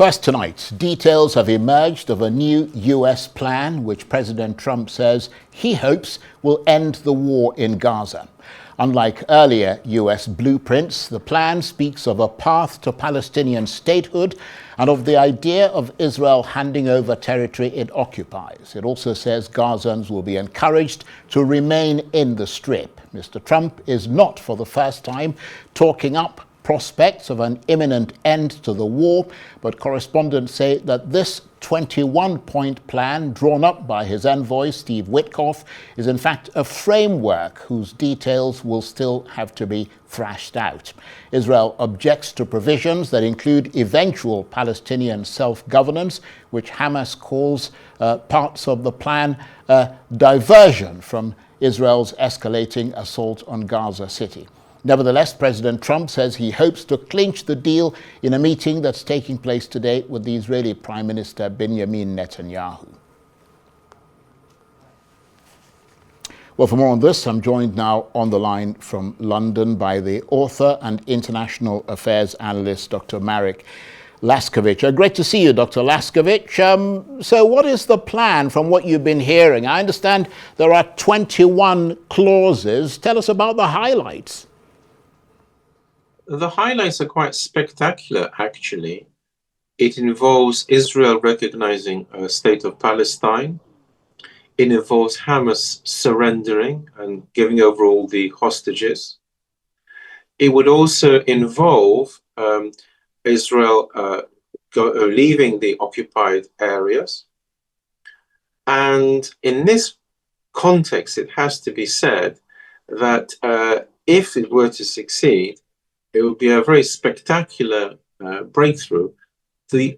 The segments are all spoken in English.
First tonight, details have emerged of a new US plan which President Trump says he hopes will end the war in Gaza. Unlike earlier US blueprints, the plan speaks of a path to Palestinian statehood and of the idea of Israel handing over territory it occupies. It also says Gazans will be encouraged to remain in the Strip. Mr. Trump is not, for the first time, talking up prospects of an imminent end to the war, but correspondents say that this 21-point plan drawn up by his envoy, Steve Witkoff, is in fact a framework whose details will still have to be thrashed out. Israel objects to provisions that include eventual Palestinian self-governance, which Hamas calls parts of the plan a diversion from Israel's escalating assault on Gaza City. Nevertheless, President Trump says he hopes to clinch the deal in a meeting that's taking place today with the Israeli Prime Minister Benjamin Netanyahu. Well, for more on this, I'm joined now on the line from London by the author and international affairs analyst, Dr. Marek Laskiewicz. Great to see you, Dr. Laskiewicz. So what is the plan from what you've been hearing? I understand there are 21 clauses. Tell us about the highlights. The highlights are quite spectacular, actually. It involves Israel recognizing a state of Palestine. It involves Hamas surrendering and giving over all the hostages. It would also involve Israel leaving the occupied areas. And in this context, it has to be said that if it were to succeed, it would be a very spectacular breakthrough. The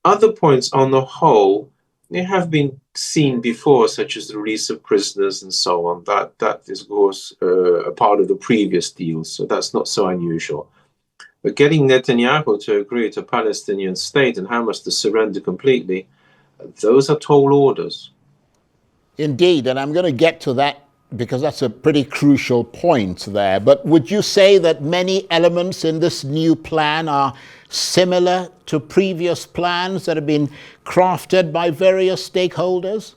other points on the whole, they have been seen before, such as the release of prisoners and so on. That is, of course, a part of the previous deals, so that's not so unusual. But getting Netanyahu to agree to a Palestinian state and Hamas to surrender completely, those are tall orders. Indeed, and I'm going to get to that because that's a pretty crucial point there. But would you say that many elements in this new plan are similar to previous plans that have been crafted by various stakeholders?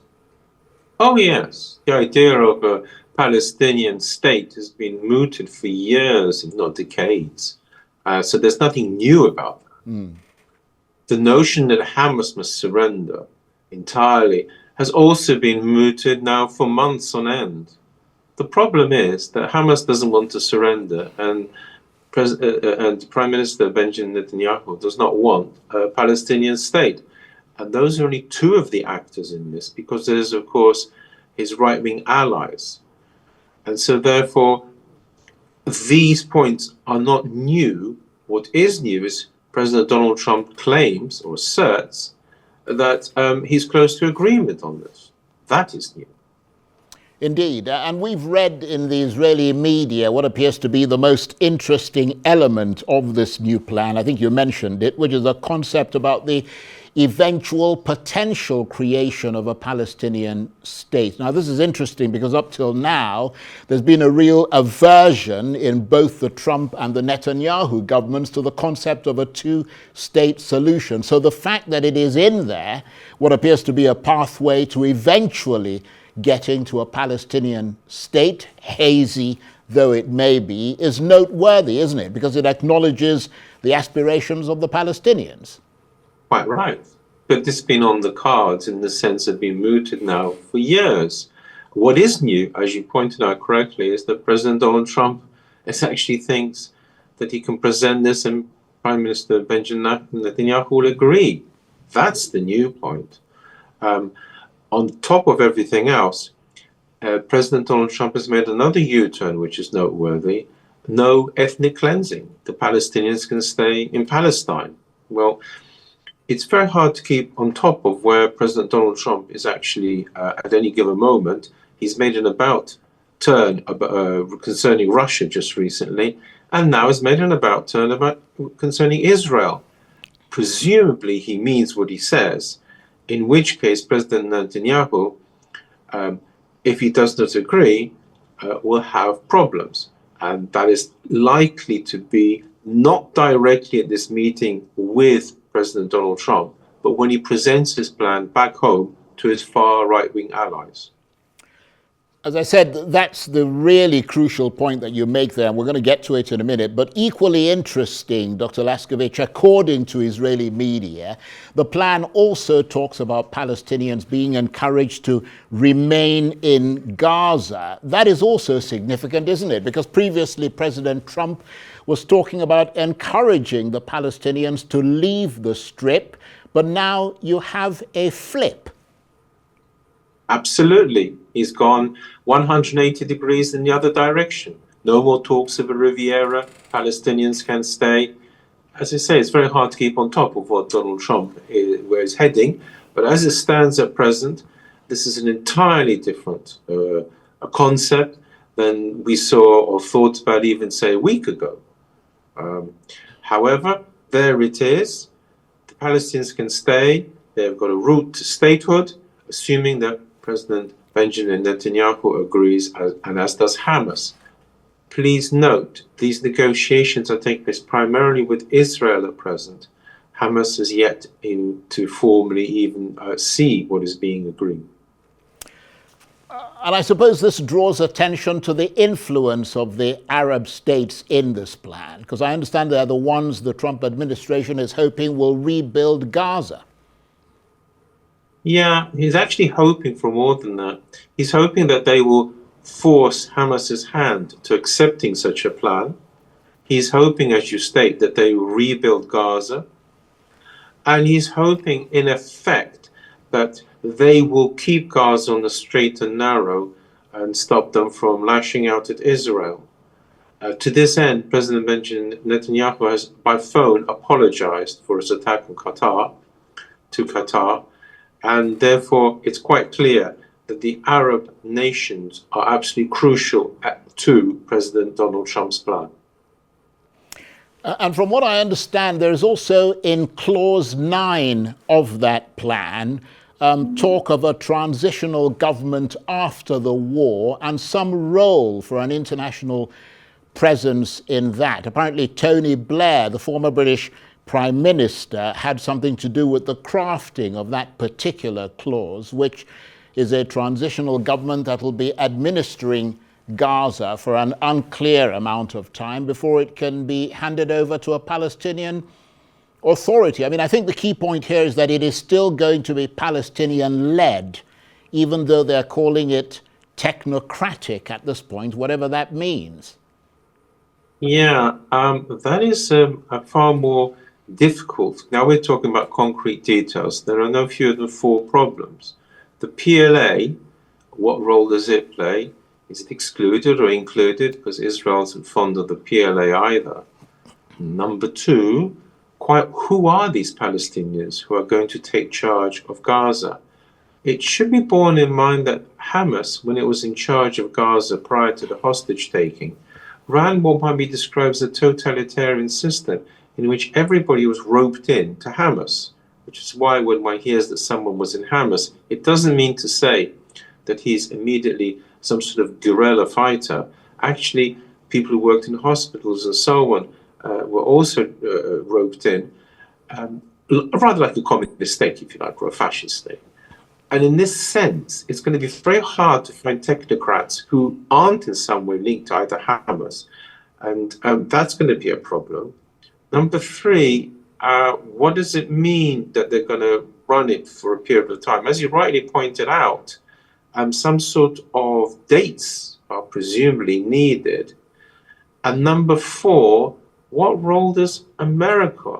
Oh, yes. The idea of a Palestinian state has been mooted for years, if not decades. So there's nothing new about that. The notion that Hamas must surrender entirely has also been mooted now for months on end. The problem is that Hamas doesn't want to surrender, and Prime Minister Benjamin Netanyahu does not want a Palestinian state. And those are only two of the actors in this, because there's, of course, his right-wing allies. And so, therefore, these points are not new. What is new is President Donald Trump claims or asserts that he's close to agreement on this. That is new. Indeed, and we've read in the Israeli media what appears to be the most interesting element of this new plan. I think you mentioned it, which is a concept about the eventual potential creation of a Palestinian state. Now, this is interesting because up till now, there's been a real aversion in both the Trump and the Netanyahu governments to the concept of a two-state solution. So the fact that it is in there, what appears to be a pathway to eventually getting to a Palestinian state, hazy though it may be, is noteworthy, isn't it? Because it acknowledges the aspirations of the Palestinians. Quite right. But this has been on the cards in the sense of being mooted now for years. What is new, as you pointed out correctly, is that President Donald Trump actually thinks that he can present this and Prime Minister Benjamin Netanyahu will agree. That's the new point. On top of everything else, President Donald Trump has made another U-turn, which is noteworthy. No ethnic cleansing. The Palestinians can stay in Palestine. Well, it's very hard to keep on top of where President Donald Trump is actually at any given moment. He's made an about turn concerning Russia just recently, and now has made an about turn concerning Israel. Presumably, he means what he says, in which case President Netanyahu, if he does not agree, will have problems. And that is likely to be not directly at this meeting with President Donald Trump, but when he presents his plan back home to his far right-wing allies. As I said, that's the really crucial point that you make there, and we're going to get to it in a minute. But equally interesting, Dr. Laskiewicz, according to Israeli media, the plan also talks about Palestinians being encouraged to remain in Gaza. That is also significant, isn't it? Because previously President Trump was talking about encouraging the Palestinians to leave the Strip, but now you have a flip. Absolutely. He's gone 180 degrees in the other direction. No more talks of a Riviera. Palestinians can stay. As I say, it's very hard to keep on top of what Donald Trump where he's heading. But as it stands at present, this is an entirely different a concept than we saw or thought about even, say, a week ago. However, there it is. The Palestinians can stay. They've got a route to statehood, assuming that President Benjamin Netanyahu agrees, and as does Hamas. Please note, these negotiations are taking place primarily with Israel at present. Hamas has yet to formally even see what is being agreed. And I suppose this draws attention to the influence of the Arab states in this plan, because I understand they're the ones the Trump administration is hoping will rebuild Gaza. Yeah, he's actually hoping for more than that. He's hoping that they will force Hamas's hand to accepting such a plan. He's hoping, as you state, that they will rebuild Gaza. And he's hoping, in effect, that they will keep Gaza on the straight and narrow and stop them from lashing out at Israel. To this end, President Benjamin Netanyahu has, by phone, apologized for his attack on Qatar. And therefore, it's quite clear that the Arab nations are absolutely crucial to President Donald Trump's plan. And from what I understand, there is also in Clause 9 of that plan talk of a transitional government after the war and some role for an international presence in that. Apparently, Tony Blair, the former British Prime Minister, had something to do with the crafting of that particular clause, which is a transitional government that will be administering Gaza for an unclear amount of time before it can be handed over to a Palestinian authority. I mean, I think the key point here is that it is still going to be Palestinian-led, even though they're calling it technocratic at this point, whatever that means. Yeah, that is a far more difficult. Now we're talking about concrete details. There are no fewer than 4 problems. The PLA, what role does it play? Is it excluded or included? Because Israel isn't fond of the PLA either. Number 2, who are these Palestinians who are going to take charge of Gaza? It should be borne in mind that Hamas, when it was in charge of Gaza prior to the hostage taking, ran what might be described as a totalitarian system in which everybody was roped in to Hamas, which is why when one hears that someone was in Hamas, it doesn't mean to say that he's immediately some sort of guerrilla fighter. Actually, people who worked in hospitals and so on were also roped in, rather like a communist state, if you like, or a fascist state. And in this sense, it's going to be very hard to find technocrats who aren't in some way linked to either Hamas. And that's going to be a problem. Number 3, what does it mean that they're going to run it for a period of time? As you rightly pointed out, some sort of dates are presumably needed. And number 4, what role does America?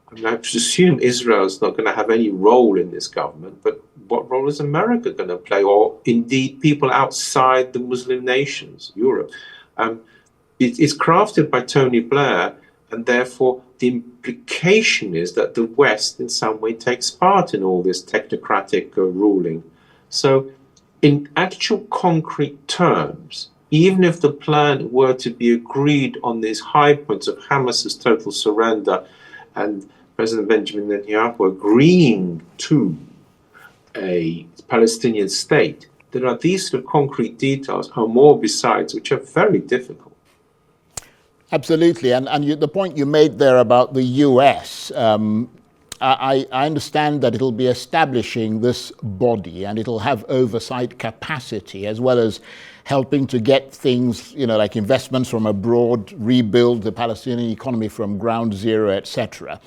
I mean, I presume Israel is not going to have any role in this government, but what role is America going to play, or indeed people outside the Muslim nations, Europe? It's crafted by Tony Blair, and therefore the implication is that the West in some way takes part in all this technocratic ruling. So in actual concrete terms, even if the plan were to be agreed on these high points of Hamas's total surrender and President Benjamin Netanyahu agreeing to a Palestinian state, there are these sort of concrete details and more besides, which are very difficult. Absolutely. And the point you made there about the US, I understand that it'll be establishing this body and it'll have oversight capacity as well as helping to get things, like investments from abroad, rebuild the Palestinian economy from ground zero, etc.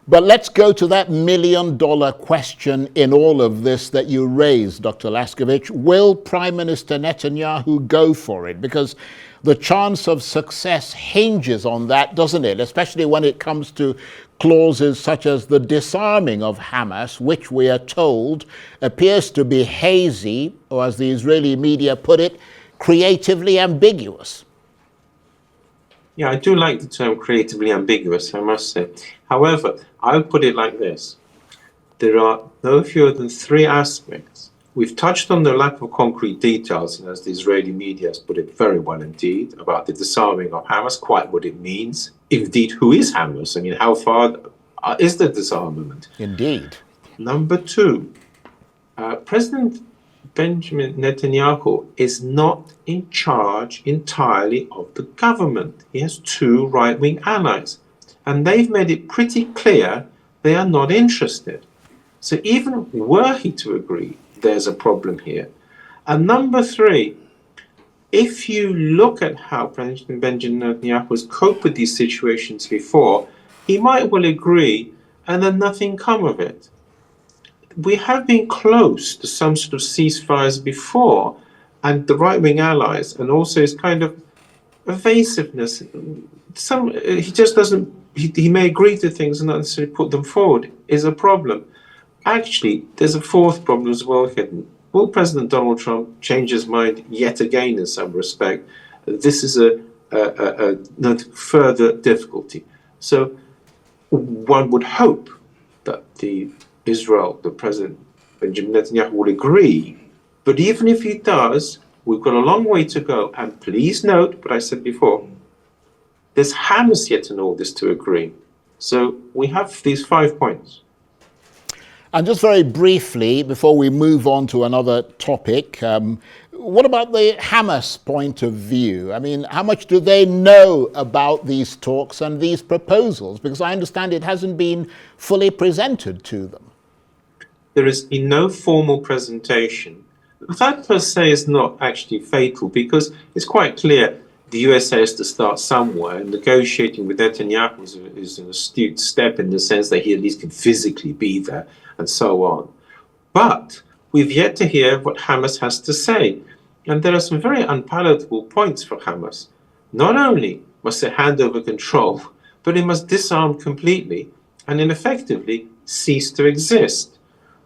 But let's go to that million-dollar question in all of this that you raised, Dr. Laskiewicz. Will Prime Minister Netanyahu go for it? Because the chance of success hinges on that, doesn't it? Especially when it comes to clauses such as the disarming of Hamas, which we are told appears to be hazy, or as the Israeli media put it, creatively ambiguous. Yeah, I do like the term creatively ambiguous, I must say. However, I would put it like this. There are no fewer than three aspects. We've touched on the lack of concrete details, and as the Israeli media has put it very well indeed, about the disarming of Hamas, quite what it means. Indeed, who is Hamas? I mean, how far is the disarmament? Indeed. Number two, President Benjamin Netanyahu is not in charge entirely of the government. He has two right-wing allies, and they've made it pretty clear they are not interested. So even were he to agree, there's a problem here. And number three, if you look at how President Benjamin Netanyahu has coped with these situations before, he might well agree and then nothing come of it. We have been close to some sort of ceasefires before, and the right-wing allies, and also his kind of evasiveness, he just doesn't, he may agree to things and not necessarily put them forward, is a problem. Actually, there's a fourth problem as well hidden. Will President Donald Trump change his mind yet again in some respect? This is a further difficulty. So one would hope that the President Benjamin Netanyahu will agree. But even if he does, we've got a long way to go. And please note what I said before, there's Hamas yet in all this to agree. So we have these 5 points. And just very briefly, before we move on to another topic, what about the Hamas point of view? I mean, how much do they know about these talks and these proposals? Because I understand it hasn't been fully presented to them. There has been no formal presentation. That per se is not actually fatal, because it's quite clear the USA has to start somewhere, and negotiating with Netanyahu is an astute step in the sense that he at least can physically be there and so on. But we've yet to hear what Hamas has to say. And there are some very unpalatable points for Hamas. Not only must it hand over control, but it must disarm completely and effectively cease to exist.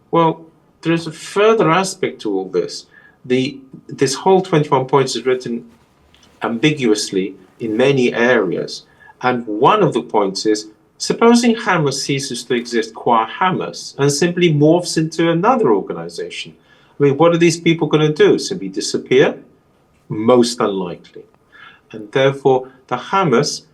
Well, there is a further aspect to all this. This whole 21 points is written ambiguously in many areas. And one of the points is, supposing Hamas ceases to exist qua Hamas and simply morphs into another organization. I mean, what are these people going to do? Simply disappear? Most unlikely. And therefore, the Hamas,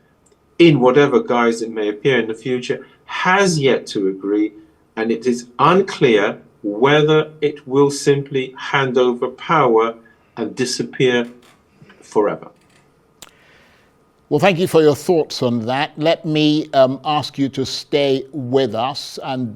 in whatever guise it may appear in the future, has yet to agree, and it is unclear whether it will simply hand over power and disappear forever. Well, thank you for your thoughts on that. Let me ask you to stay with us and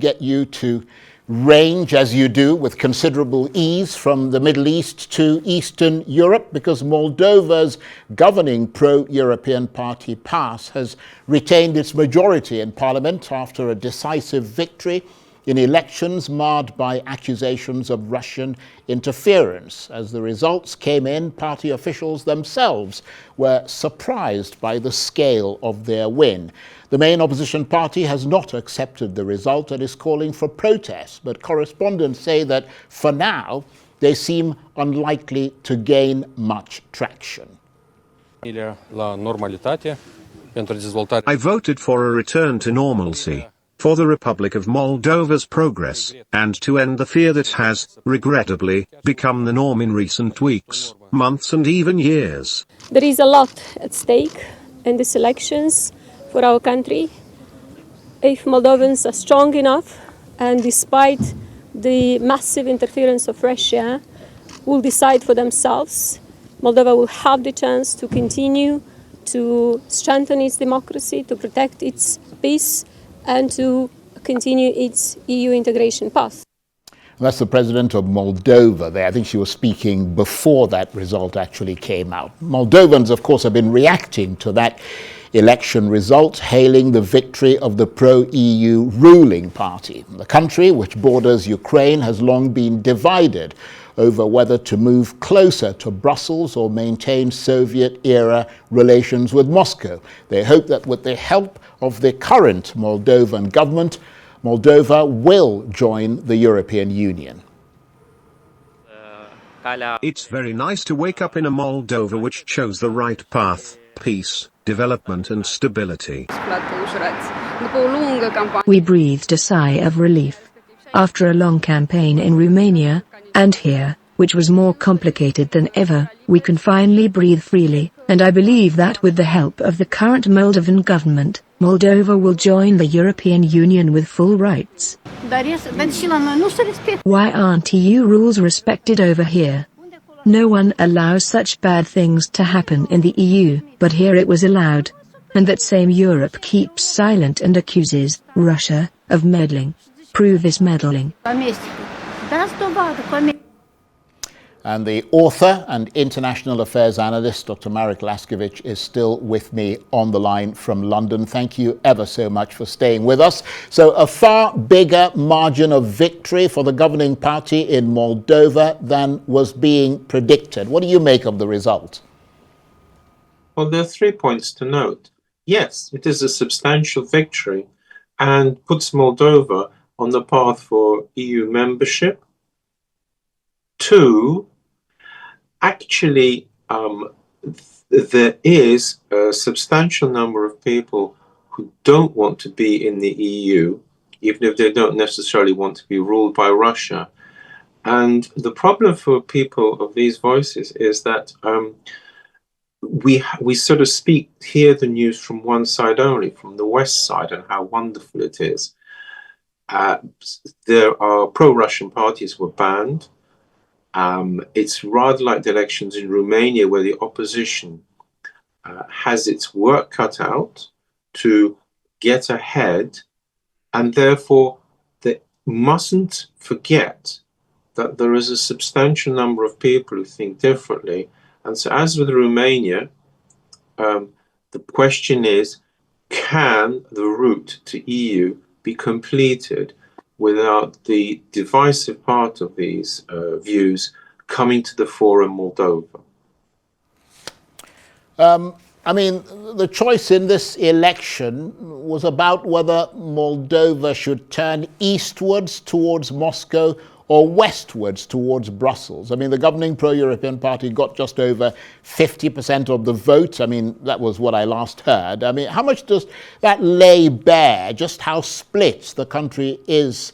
get you to range, as you do, with considerable ease from the Middle East to Eastern Europe, because Moldova's governing pro-European party, PAS, has retained its majority in parliament after a decisive victory in elections marred by accusations of Russian interference. As the results came in, party officials themselves were surprised by the scale of their win. The main opposition party has not accepted the result and is calling for protests, but correspondents say that for now they seem unlikely to gain much traction. I voted for a return to normalcy, for the Republic of Moldova's progress, and to end the fear that has, regrettably, become the norm in recent weeks, months and even years. There is a lot at stake in these elections for our country. If Moldovans are strong enough, and despite the massive interference of Russia, will decide for themselves, Moldova will have the chance to continue to strengthen its democracy, to protect its peace, and to continue its EU integration path. That's the president of Moldova there. I think she was speaking before that result actually came out. Moldovans, of course, have been reacting to that election result, hailing the victory of the pro-EU ruling party. The country, which borders Ukraine, has long been divided over whether to move closer to Brussels or maintain Soviet-era relations with Moscow. They hope that with the help of the current Moldovan government, Moldova will join the European Union. It's very nice to wake up in a Moldova which chose the right path, peace, development and stability. We breathed a sigh of relief. After a long campaign in Romania, and here, which was more complicated than ever, we can finally breathe freely, and I believe that with the help of the current Moldovan government, Moldova will join the European Union with full rights. Why aren't EU rules respected over here? No one allows such bad things to happen in the EU, but here it was allowed. And that same Europe keeps silent and accuses Russia of meddling. Prove this meddling. And the author and international affairs analyst, Dr. Marek Laskiewicz, is still with me on the line from London. Thank you ever so much for staying with us. So a far bigger margin of victory for the governing party in Moldova than was being predicted. What do you make of the result? Well, there are 3 points to note. Yes, it is a substantial victory and puts Moldova on the path for EU membership. 2, actually, there is a substantial number of people who don't want to be in the EU, even if they don't necessarily want to be ruled by Russia. And the problem for people of these voices is that we sort of hear the news from one side only, from the West side, and how wonderful it is. There are pro-Russian parties were banned. It's rather like the elections in Romania, where the opposition has its work cut out to get ahead, and therefore they mustn't forget that there is a substantial number of people who think differently. And so, as with Romania, the question is, can the route to EU be completed without the divisive part of these views coming to the fore in Moldova? I mean, the choice in this election was about whether Moldova should turn eastwards towards Moscow or westwards towards Brussels. I mean, the governing pro-European party got just over 50% of the vote. I mean, that was what I last heard. I mean, how much does that lay bare just how split the country is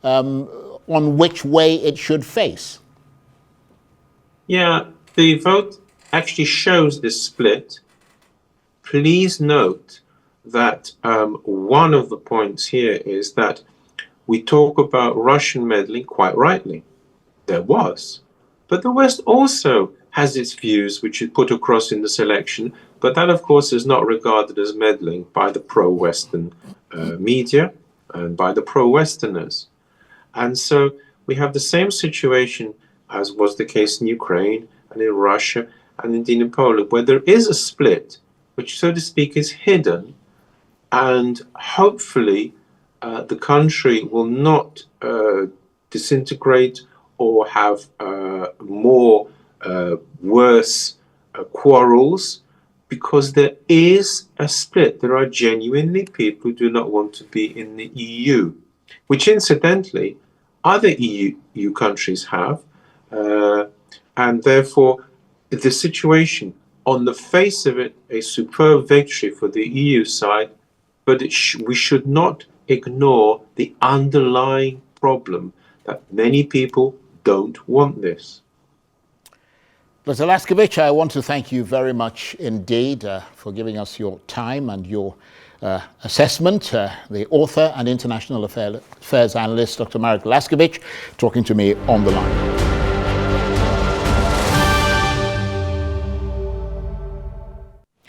on which way it should face? Yeah, the vote actually shows this split. Please note that one of the points here is that we talk about Russian meddling quite rightly. There was. But the West also has its views, which it put across in this election. But that, of course, is not regarded as meddling by the pro-Western media and by the pro-Westerners. And so we have the same situation as was the case in Ukraine and in Russia and indeed in Poland, where there is a split, which, so to speak, is hidden. And hopefully the country will not disintegrate or have more worse quarrels, because there is a split. There are genuinely people who do not want to be in the EU, which incidentally other EU countries have. And therefore the situation, on the face of it, a superb victory for the EU side, but we should not ignore the underlying problem that many people don't want this. Dr. Laskiewicz, I want to thank you very much indeed for giving us your time and your assessment. The author and international affairs analyst, Dr. Marek Laskiewicz, talking to me on the line.